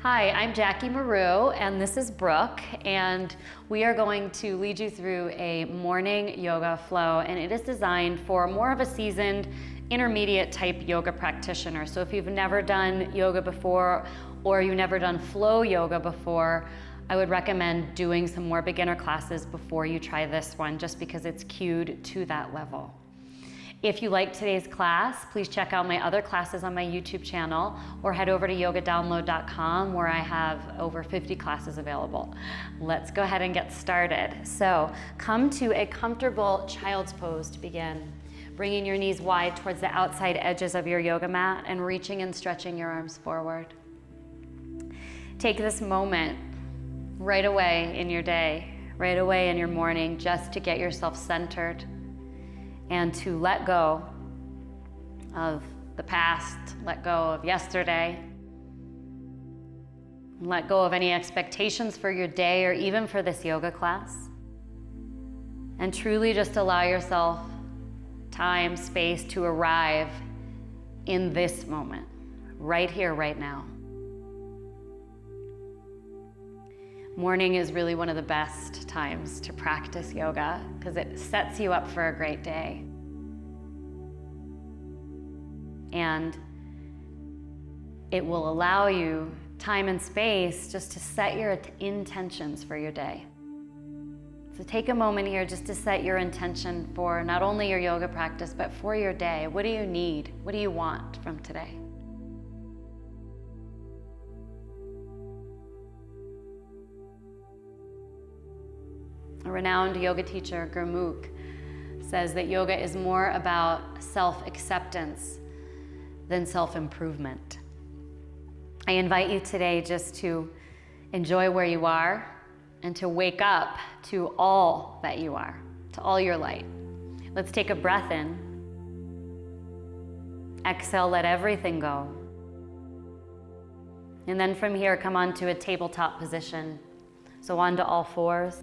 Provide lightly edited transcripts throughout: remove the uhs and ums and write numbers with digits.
Hi, I'm Jackie Maru, and this is Brooke, and we are going to lead you through a morning yoga flow, and it is designed for more of a seasoned, intermediate type yoga practitioner. So if you've never done yoga before, or you've never done flow yoga before, I would recommend doing some more beginner classes before you try this one, just because it's cued to that level. If you like today's class, please check out my other classes on my YouTube channel or head over to yogadownload.com where I have over 50 classes available. Let's go ahead and get started. So come to a comfortable child's pose to begin, bringing your knees wide towards the outside edges of your yoga mat and reaching and stretching your arms forward. Take this moment right away in your day, right away in your morning, just to get yourself centered and to let go of the past, let go of yesterday, let go of any expectations for your day or even for this yoga class, and truly just allow yourself time, space to arrive in this moment, right here, right now. Morning is really one of the best times to practice yoga because it sets you up for a great day. And it will allow you time and space just to set your intentions for your day. So take a moment here just to set your intention for not only your yoga practice, but for your day. What do you need? What do you want from today? A renowned yoga teacher, Gurmukh, says that yoga is more about self-acceptance than self-improvement. I invite you today just to enjoy where you are and to wake up to all that you are, to all your light. Let's take a breath in. Exhale, let everything go. And then from here, come onto a tabletop position. So onto all fours.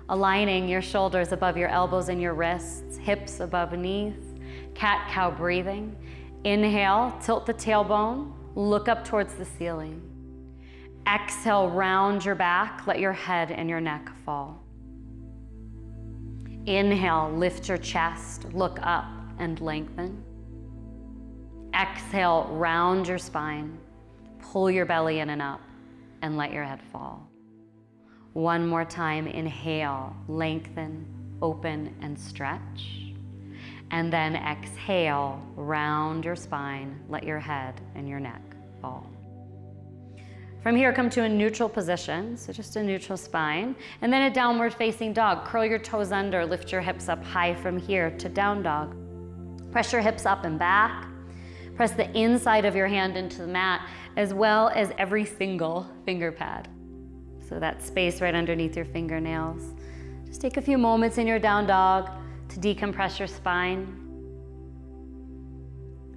Aligning your shoulders above your elbows and your wrists, hips above knees, cat-cow breathing. Inhale, tilt the tailbone, look up towards the ceiling. Exhale, round your back, let your head and your neck fall. Inhale, lift your chest, look up and lengthen. Exhale, round your spine, pull your belly in and up, and let your head fall. One more time, inhale, lengthen, open, and stretch. And then exhale, round your spine, let your head and your neck fall. From here, come to a neutral position, so just a neutral spine, and then a downward facing dog. Curl your toes under, lift your hips up high from here to down dog. Press your hips up and back. Press the inside of your hand into the mat, as well as every single finger pad. So that space right underneath your fingernails. Just take a few moments in your down dog to decompress your spine,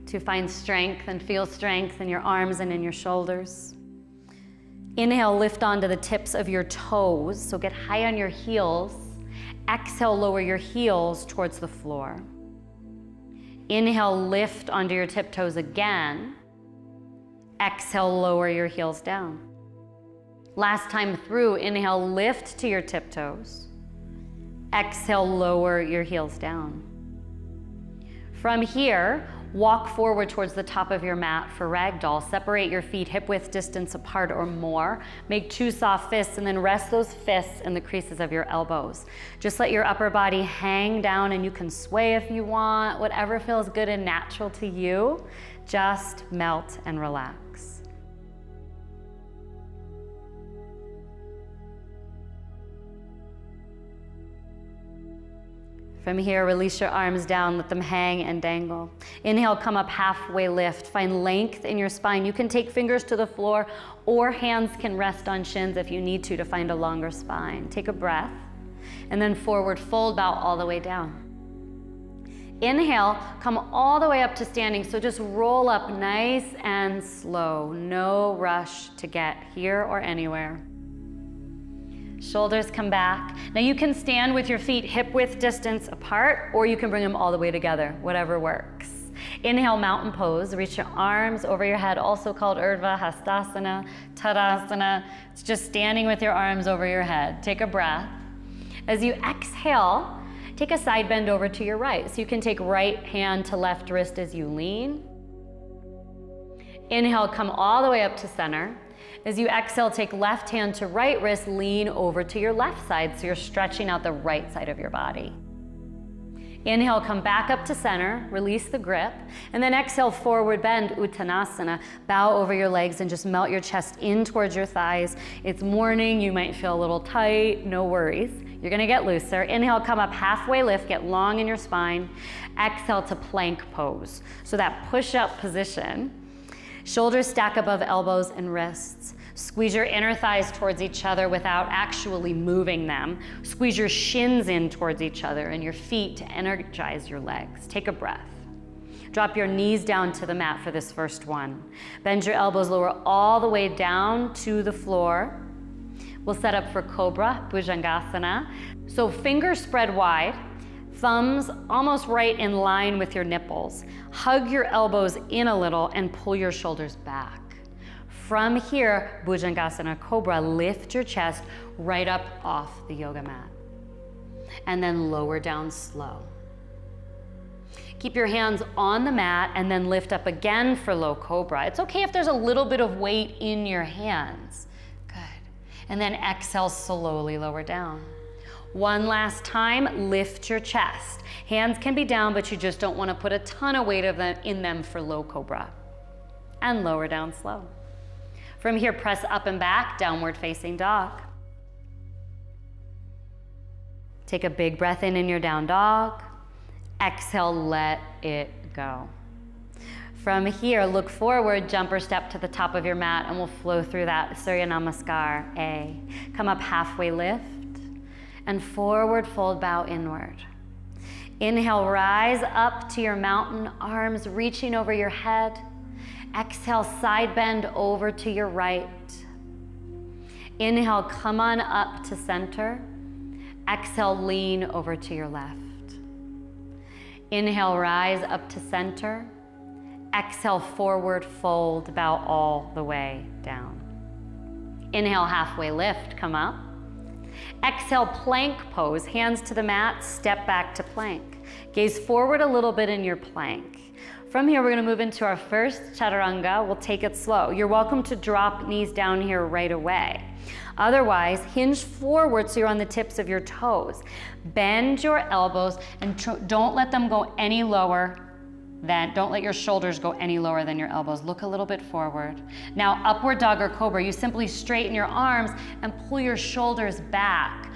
to find strength and feel strength in your arms and in your shoulders. Inhale, lift onto the tips of your toes, so get high on your heels. Exhale, lower your heels towards the floor. Inhale, lift onto your tiptoes again. Exhale, lower your heels down. Last time through, inhale, lift to your tiptoes. Exhale, lower your heels down. From here, walk forward towards the top of your mat for ragdoll. Separate your feet hip-width distance apart or more. Make two soft fists and then rest those fists in the creases of your elbows. Just let your upper body hang down, and you can sway if you want. Whatever feels good and natural to you, just melt and relax. From here, release your arms down, let them hang and dangle. Inhale, come up halfway lift. Find length in your spine. You can take fingers to the floor or hands can rest on shins if you need to find a longer spine. Take a breath and then forward fold, bow all the way down. Inhale, come all the way up to standing. So just roll up nice and slow. No rush to get here or anywhere. Shoulders come back. Now you can stand with your feet hip width distance apart, or you can bring them all the way together, whatever works. Inhale, mountain pose. Reach your arms over your head, also called Urdhva Hastasana, Tadasana. It's just standing with your arms over your head. Take a breath. As you exhale, take a side bend over to your right. So you can take right hand to left wrist as you lean. Inhale, come all the way up to center. As you exhale, take left hand to right wrist, lean over to your left side so you're stretching out the right side of your body. Inhale, come back up to center, release the grip, and then exhale, forward bend, Uttanasana. Bow over your legs and just melt your chest in towards your thighs. It's morning, you might feel a little tight, no worries. You're gonna get looser. Inhale, come up halfway lift, get long in your spine. Exhale to plank pose. So that push-up position. Shoulders stack above elbows and wrists. Squeeze your inner thighs towards each other without actually moving them. Squeeze your shins in towards each other and your feet to energize your legs. Take a breath. Drop your knees down to the mat for this first one. Bend your elbows, lower all the way down to the floor. We'll set up for Cobra, Bhujangasana. So fingers spread wide, thumbs almost right in line with your nipples. Hug your elbows in a little and pull your shoulders back. From here, Bhujangasana Cobra, lift your chest right up off the yoga mat. And then lower down slow. Keep your hands on the mat and then lift up again for low cobra. It's okay if there's a little bit of weight in your hands. Good. And then exhale, slowly lower down. One last time, lift your chest. Hands can be down, but you just don't want to put a ton of weight in them for low cobra. And lower down slow. From here, press up and back, downward facing dog. Take a big breath in your down dog. Exhale, let it go. From here, look forward, jump or step to the top of your mat, and we'll flow through that Surya Namaskar A. Come up halfway lift, and forward fold, bow inward. Inhale, rise up to your mountain, arms reaching over your head. Exhale, side bend over to your right. Inhale, come on up to center. Exhale, lean over to your left. Inhale, rise up to center. Exhale, forward fold, bow all the way down. Inhale, halfway lift, come up. Exhale, plank pose, hands to the mat, step back to plank. Gaze forward a little bit in your plank. From here, we're gonna move into our first chaturanga. We'll take it slow. You're welcome to drop knees down here right away. Otherwise, hinge forward so you're on the tips of your toes. Bend your elbows and don't let them go any lower than, don't let your shoulders go any lower than your elbows. Look a little bit forward. Now, upward dog or cobra, you simply straighten your arms and pull your shoulders back.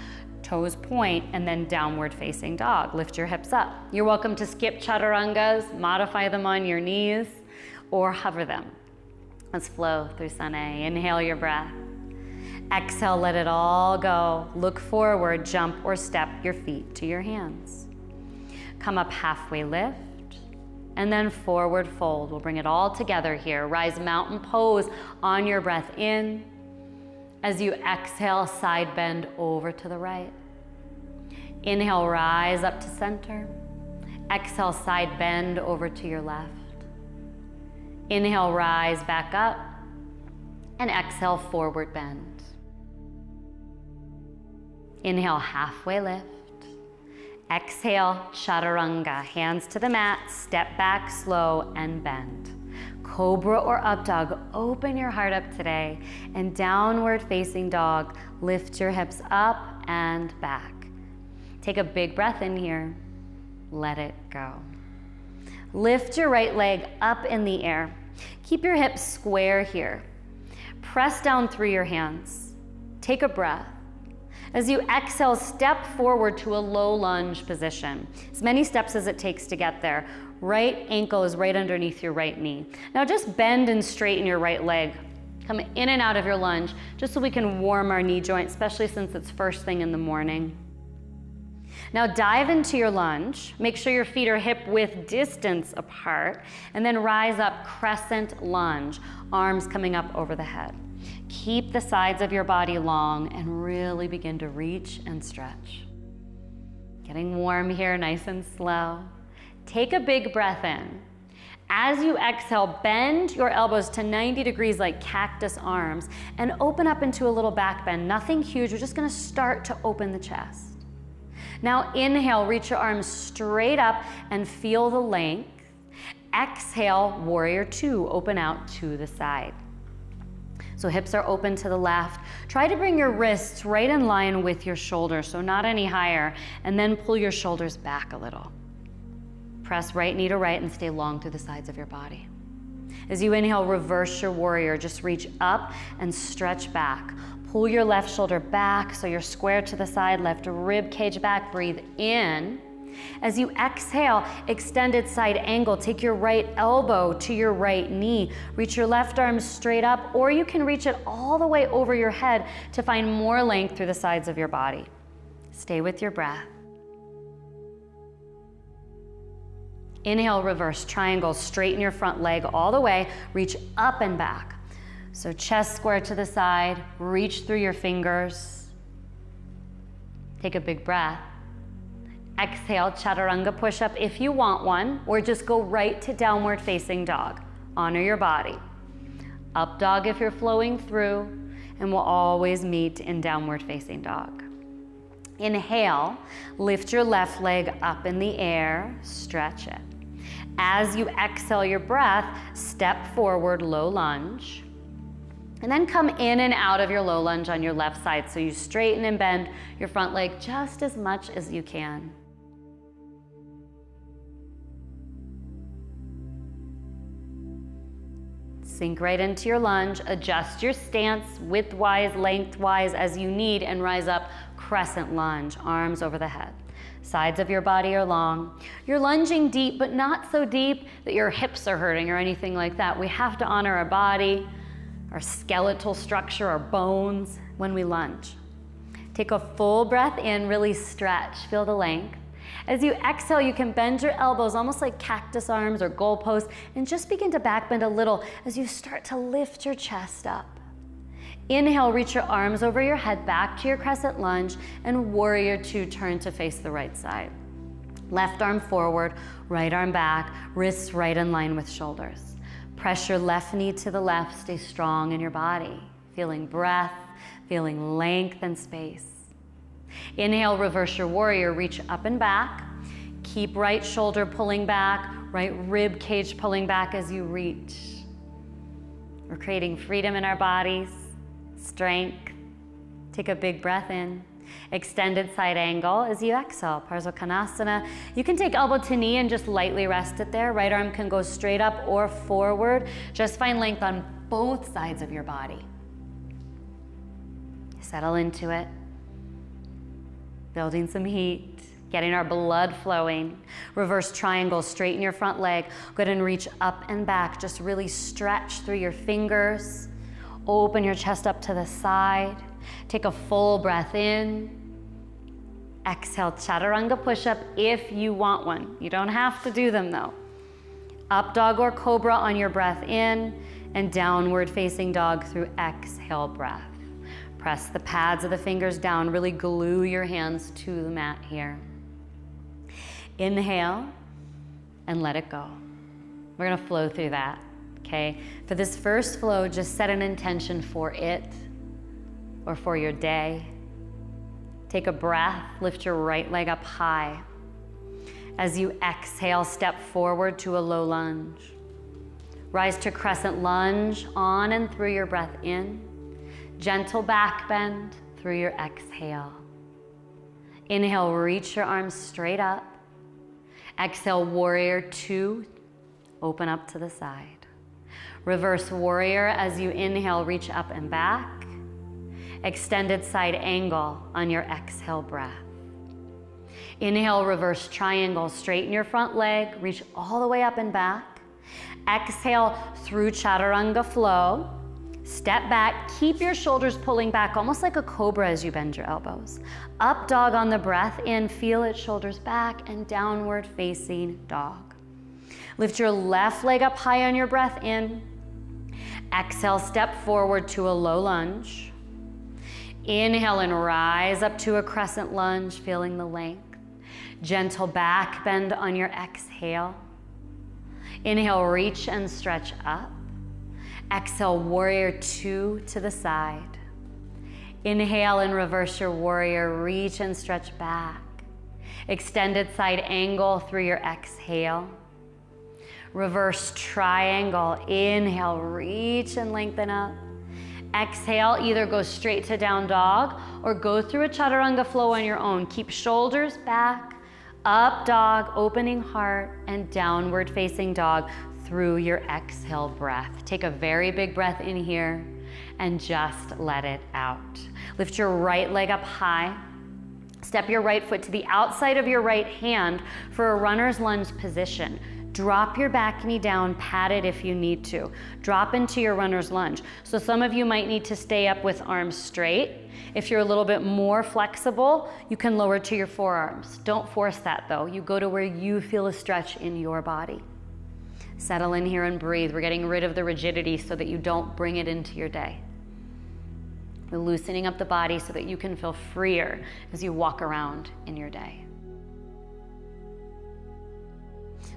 Toes point, and then downward facing dog. Lift your hips up. You're welcome to skip chaturangas, modify them on your knees, or hover them. Let's flow through Sun A. Inhale your breath. Exhale, let it all go. Look forward, jump or step your feet to your hands. Come up halfway lift, and then forward fold. We'll bring it all together here. Rise mountain pose on your breath in. As you exhale, side bend over to the right. Inhale, rise up to center. Exhale, side bend over to your left. Inhale, rise back up. And exhale, forward bend. Inhale, halfway lift. Exhale, chaturanga. Hands to the mat, step back slow and bend. Cobra or up dog, open your heart up today. And downward facing dog, lift your hips up and back. Take a big breath in here. Let it go. Lift your right leg up in the air. Keep your hips square here. Press down through your hands. Take a breath. As you exhale, step forward to a low lunge position. As many steps as it takes to get there. Right ankle is right underneath your right knee. Now just bend and straighten your right leg. Come in and out of your lunge, just so we can warm our knee joint, especially since it's first thing in the morning. Now dive into your lunge. Make sure your feet are hip width distance apart, and then rise up, crescent lunge, arms coming up over the head. Keep the sides of your body long and really begin to reach and stretch. Getting warm here, nice and slow. Take a big breath in. As you exhale, bend your elbows to 90 degrees like cactus arms and open up into a little back bend. Nothing huge, we're just gonna start to open the chest. Now inhale, reach your arms straight up and feel the length. Exhale, warrior two, open out to the side. So hips are open to the left. Try to bring your wrists right in line with your shoulders, so not any higher, and then pull your shoulders back a little. Press right knee to right and stay long through the sides of your body. As you inhale, reverse your warrior. Just reach up and stretch back. Pull your left shoulder back so you're square to the side, left rib cage back. Breathe in. As you exhale, extended side angle. Take your right elbow to your right knee. Reach your left arm straight up, or you can reach it all the way over your head to find more length through the sides of your body. Stay with your breath. Inhale, reverse triangle. Straighten your front leg all the way. Reach up and back. So chest square to the side. Reach through your fingers. Take a big breath. Exhale, chaturanga push-up if you want one, or just go right to downward facing dog. Honor your body. Up dog if you're flowing through, and we'll always meet in downward facing dog. Inhale, lift your left leg up in the air, stretch it. As you exhale your breath, step forward, low lunge. And then come in and out of your low lunge on your left side. So you straighten and bend your front leg just as much as you can. Sink right into your lunge, adjust your stance widthwise, lengthwise as you need, and rise up, crescent lunge, arms over the head. Sides of your body are long. You're lunging deep, but not so deep that your hips are hurting or anything like that. We have to honor our body, our skeletal structure, our bones when we lunge. Take a full breath in, really stretch, feel the length. As you exhale, you can bend your elbows almost like cactus arms or goalposts, and just begin to back bend a little as you start to lift your chest up. Inhale, reach your arms over your head back to your crescent lunge, and warrior two, turn to face the right side. Left arm forward, right arm back, wrists right in line with shoulders. Press your left knee to the left, stay strong in your body. Feeling breath, feeling length and space. Inhale, reverse your warrior, reach up and back. Keep right shoulder pulling back, right rib cage pulling back as you reach. We're creating freedom in our bodies, strength. Take a big breath in. Extended side angle as you exhale, Parsvakonasana. You can take elbow to knee and just lightly rest it there. Right arm can go straight up or forward. Just find length on both sides of your body. Settle into it. Building some heat, getting our blood flowing. Reverse triangle, straighten your front leg. Go ahead and reach up and back. Just really stretch through your fingers. Open your chest up to the side. Take a full breath in. Exhale, chaturanga push-up if you want one. You don't have to do them though. Up dog or cobra on your breath in, and downward facing dog through exhale breath. Press the pads of the fingers down, really glue your hands to the mat here. Inhale and let it go. We're gonna flow through that, okay? For this first flow, just set an intention for it or for your day. Take a breath, lift your right leg up high. As you exhale, step forward to a low lunge. Rise to crescent lunge on and through your breath in. Gentle back bend through your exhale. Inhale, reach your arms straight up. Exhale, warrior two, open up to the side. Reverse warrior as you inhale, reach up and back. Extended side angle on your exhale breath. Inhale, reverse triangle, straighten your front leg, reach all the way up and back. Exhale through chaturanga flow. Step back, keep your shoulders pulling back, almost like a cobra as you bend your elbows. Up dog on the breath in, feel it, shoulders back, and downward facing dog. Lift your left leg up high on your breath in. Exhale, step forward to a low lunge. Inhale and rise up to a crescent lunge, feeling the length. Gentle back bend on your exhale. Inhale, reach and stretch up. Exhale, warrior two to the side. Inhale and reverse your warrior, reach and stretch back. Extended side angle through your exhale. Reverse triangle, inhale, reach and lengthen up. Exhale, either go straight to down dog or go through a chaturanga flow on your own. Keep shoulders back, up dog, opening heart, and downward facing dog through your exhale breath. Take a very big breath in here and just let it out. Lift your right leg up high. Step your right foot to the outside of your right hand for a runner's lunge position. Drop your back knee down, pat it if you need to. Drop into your runner's lunge. So some of you might need to stay up with arms straight. If you're a little bit more flexible, you can lower to your forearms. Don't force that though. You go to where you feel a stretch in your body. Settle in here and breathe. We're getting rid of the rigidity so that you don't bring it into your day. We're loosening up the body so that you can feel freer as you walk around in your day.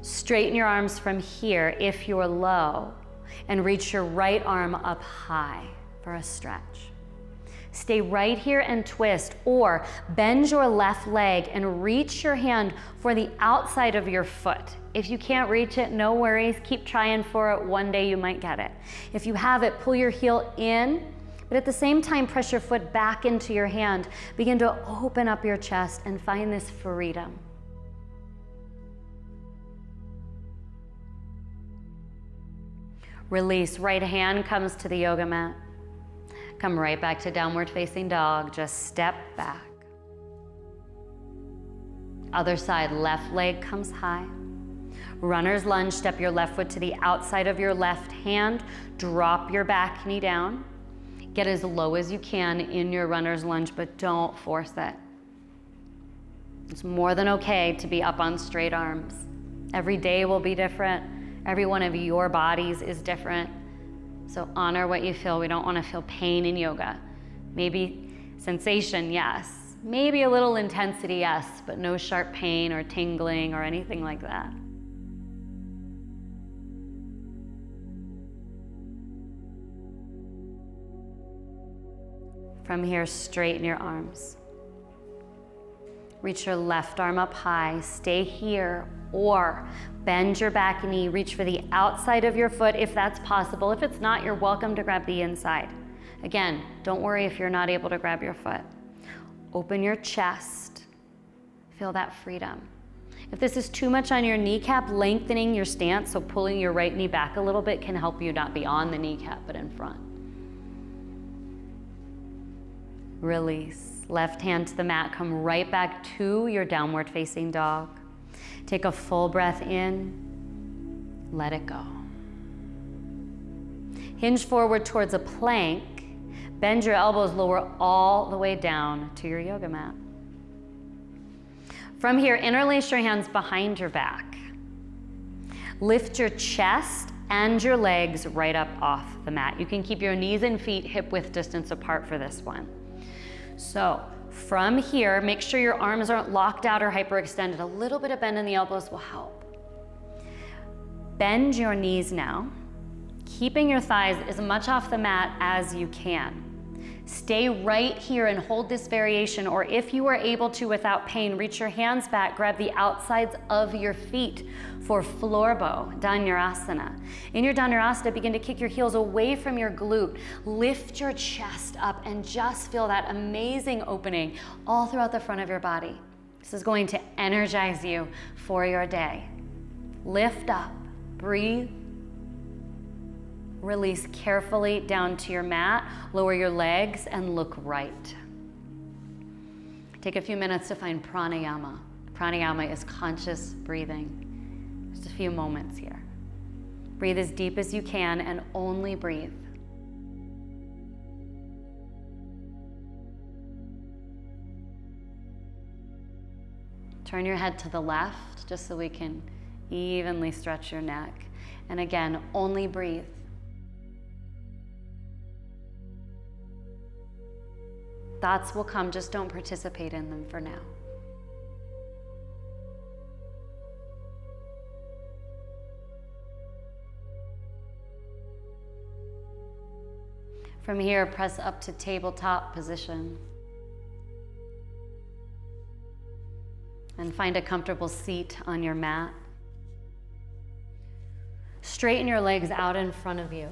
Straighten your arms from here if you're low, and reach your right arm up high for a stretch. Stay right here and twist, or bend your left leg and reach your hand for the outside of your foot. If you can't reach it, no worries, keep trying for it. One day you might get it. If you have it, pull your heel in, but at the same time, press your foot back into your hand. Begin to open up your chest and find this freedom. Release, right hand comes to the yoga mat. Come right back to downward facing dog, just step back. Other side, left leg comes high. Runner's lunge, step your left foot to the outside of your left hand, drop your back knee down. Get as low as you can in your runner's lunge, but don't force it. It's more than okay to be up on straight arms. Every day will be different. Every one of your bodies is different. So honor what you feel. We don't want to feel pain in yoga. Maybe sensation, yes. Maybe a little intensity, yes, but no sharp pain or tingling or anything like that. From here, straighten your arms. Reach your left arm up high, stay here, or bend your back knee, reach for the outside of your foot if that's possible. If it's not, you're welcome to grab the inside. Again, don't worry if you're not able to grab your foot. Open your chest, feel that freedom. If this is too much on your kneecap, lengthening your stance, so pulling your right knee back a little bit can help you not be on the kneecap, but in front. Release. Left hand to the mat, come right back to your downward facing dog. Take a full breath in, let it go. Hinge forward towards a plank. Bend your elbows, lower all the way down to your yoga mat. From here, interlace your hands behind your back. Lift your chest and your legs right up off the mat. You can keep your knees and feet hip width distance apart for this one. So from here, make sure your arms aren't locked out or hyperextended. A little bit of bend in the elbows will help. Bend your knees now, keeping your thighs as much off the mat as you can. Stay right here and hold this variation, or if you are able to without pain, reach your hands back, grab the outsides of your feet for floor bow, Dhanurasana. In your Dhanurasana, begin to kick your heels away from your glute. Lift your chest up and just feel that amazing opening all throughout the front of your body. This is going to energize you for your day. Lift up, breathe. Release carefully down to your mat, lower your legs, and look right. Take a few minutes to find pranayama. Pranayama is conscious breathing. Just a few moments here. Breathe as deep as you can and only breathe. Turn your head to the left just so we can evenly stretch your neck. And again, only breathe. Thoughts will come, just don't participate in them for now. From here, press up to tabletop position. And find a comfortable seat on your mat. Straighten your legs out in front of you.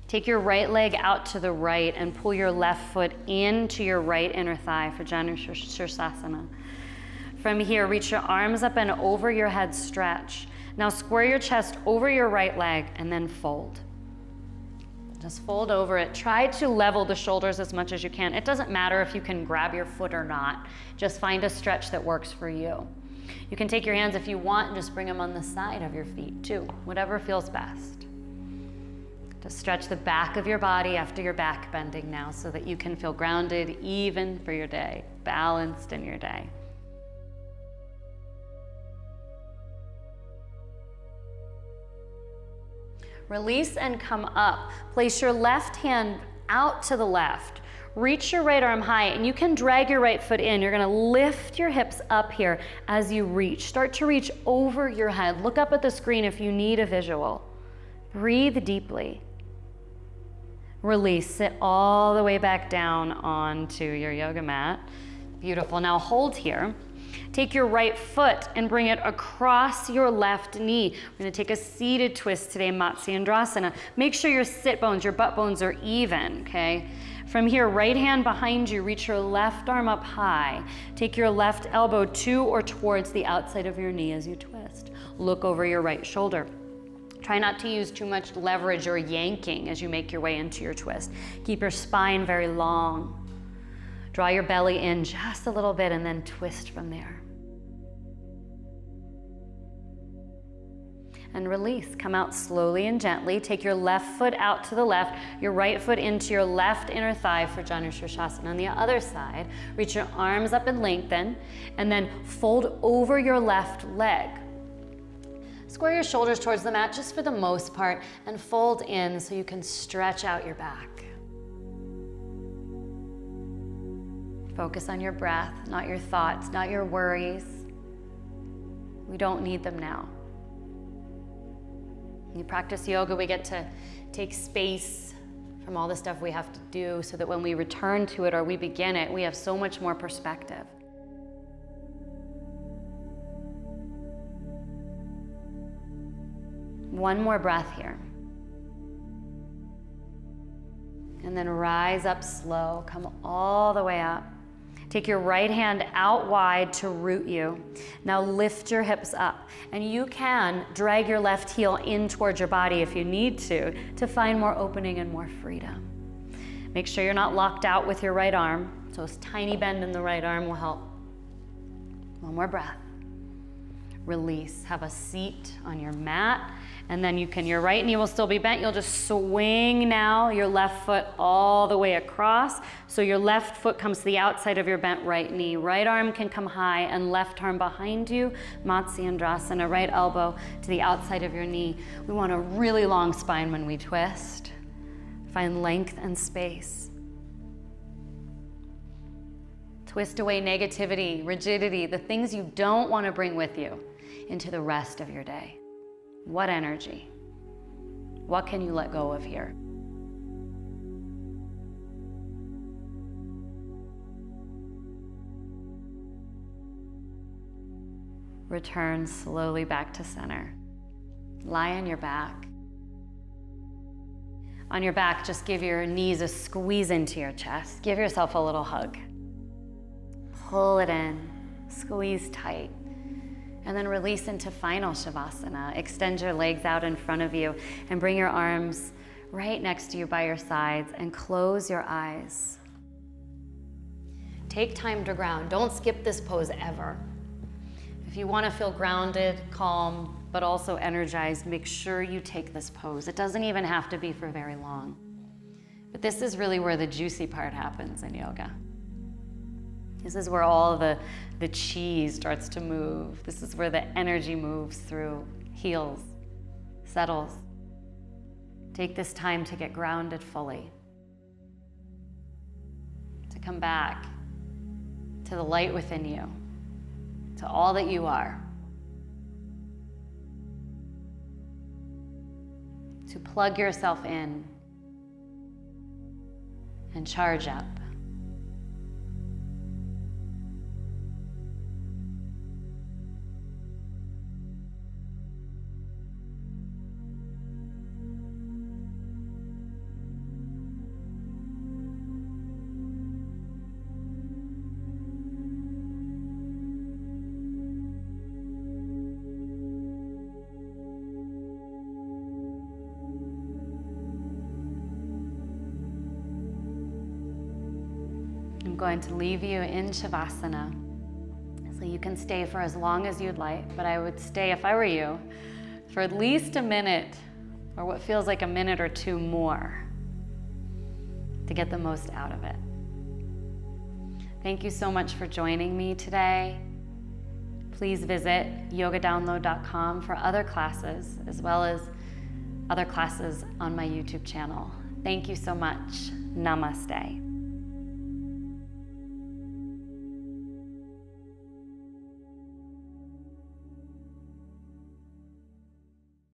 Take your right leg out to the right and pull your left foot into your right inner thigh for Janu Shirsasana. From here, reach your arms up and over your head, stretch. Now square your chest over your right leg and then fold. Just fold over it. Try to level the shoulders as much as you can. It doesn't matter if you can grab your foot or not. Just find a stretch that works for you. You can take your hands if you want and just bring them on the side of your feet too, whatever feels best. Just stretch the back of your body after your back bending now so that you can feel grounded even for your day, balanced in your day. Release and come up. Place your left hand out to the left. Reach your right arm high and you can drag your right foot in. You're gonna lift your hips up here as you reach. Start to reach over your head. Look up at the screen if you need a visual. Breathe deeply. Release, sit all the way back down onto your yoga mat. Beautiful, now hold here. Take your right foot and bring it across your left knee. We're gonna take a seated twist today, Matsyendrasana. Make sure your sit bones, your butt bones are even, okay? From here, right hand behind you, reach your left arm up high. Take your left elbow to or towards the outside of your knee as you twist. Look over your right shoulder. Try not to use too much leverage or yanking as you make your way into your twist. Keep your spine very long. Draw your belly in just a little bit and then twist from there. And release, come out slowly and gently. Take your left foot out to the left, your right foot into your left inner thigh for Janu Shirsasana. On the other side, reach your arms up and lengthen, and then fold over your left leg. Square your shoulders towards the mat just for the most part, and fold in so you can stretch out your back. Focus on your breath, not your thoughts, not your worries. We don't need them now. When you practice yoga, we get to take space from all the stuff we have to do so that when we return to it or we begin it, we have so much more perspective. One more breath here. And then rise up slow, come all the way up. Take your right hand out wide to root you. Now lift your hips up. And you can drag your left heel in towards your body if you need to find more opening and more freedom. Make sure you're not locked out with your right arm. So a tiny bend in the right arm will help. One more breath. Release, have a seat on your mat. And then your right knee will still be bent. You'll just swing now your left foot all the way across. So your left foot comes to the outside of your bent right knee. Right arm can come high and left arm behind you. Matsyendrasana, right elbow to the outside of your knee. We want a really long spine when we twist. Find length and space. Twist away negativity, rigidity, the things you don't want to bring with you into the rest of your day. What energy? What can you let go of here? Return slowly back to center. Lie on your back. On your back, just give your knees a squeeze into your chest. Give yourself a little hug. Pull it in, squeeze tight. And then release into final Shavasana. Extend your legs out in front of you and bring your arms right next to you by your sides and close your eyes. Take time to ground. Don't skip this pose ever. If you want to feel grounded, calm, but also energized, make sure you take this pose. It doesn't even have to be for very long. But this is really where the juicy part happens in yoga. This is where all the chi starts to move. This is where the energy moves through, heals, settles. Take this time to get grounded fully. To come back to the light within you, to all that you are. to plug yourself in and charge up. I'm going to leave you in Shavasana, so you can stay for as long as you'd like, but I would stay, if I were you, for at least a minute, or what feels like a minute or two more, to get the most out of it. Thank you so much for joining me today. Please visit yogadownload.com for other classes, as well as other classes on my YouTube channel. Thank you so much. Namaste.